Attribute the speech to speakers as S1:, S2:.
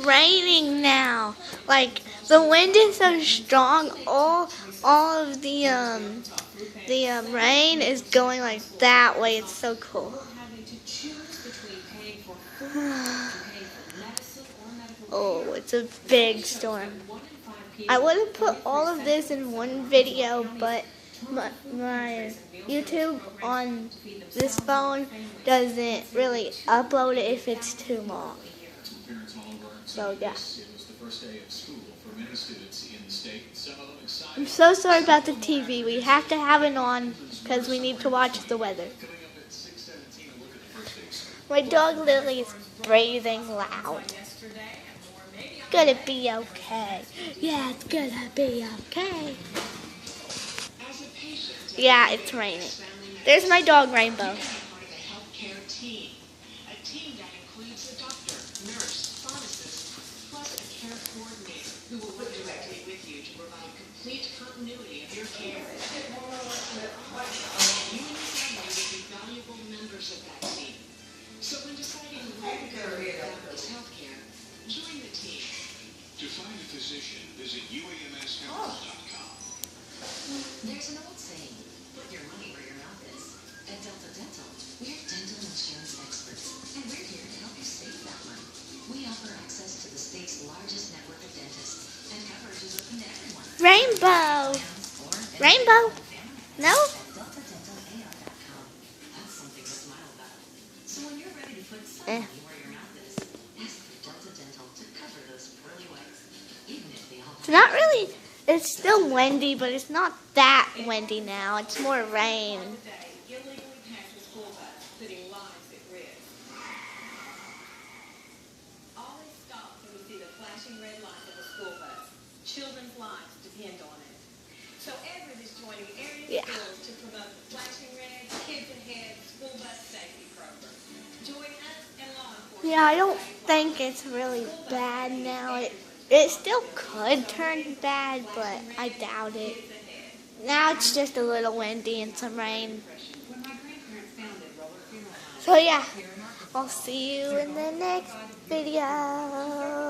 S1: Raining now. Like the wind is so strong, all of the rain is going like that way. It's so cool. Oh, it's a big storm. I would have put all of this in one video, but my YouTube on this phone doesn't really upload it if it's too long. So yeah. I'm so sorry about the TV. We have to have it on because we need to watch the weather. My dog Lily is breathing loud. Gonna be okay. Yeah, it's gonna be okay. Yeah, it's raining. There's my dog Rainbow. Who will work directly with you to provide complete continuity of your care. You and your family will be valuable members of that team. So when deciding where to go with this health care, join the team. To find a physician, visit uamshealth.com. There's an old saying, put your money where your mouth is. At Delta Dental, we're dental insurance experts, and we're here to help you save that money. We offer access to the state's largest network of dentists, and coverage is open to everyone. Rainbow! Rainbow! No? That's something to smile about. So when you're ready to put some money where your mouth is, ask for Delta Dental to cover those pearly whites. Even if they all it's not really, it's still windy, but it's not that windy now. It's more rain. Red light of a school bus. Children's lives depend on it. So Everett is joining area schools to promote the flashing red, kids ahead school bus safety program. Join us and law enforcement. Yeah, I don't think it's really bad now. It still could turn bad, but I doubt it. Now it's just a little windy and some rain. So yeah, I'll see you in the next video.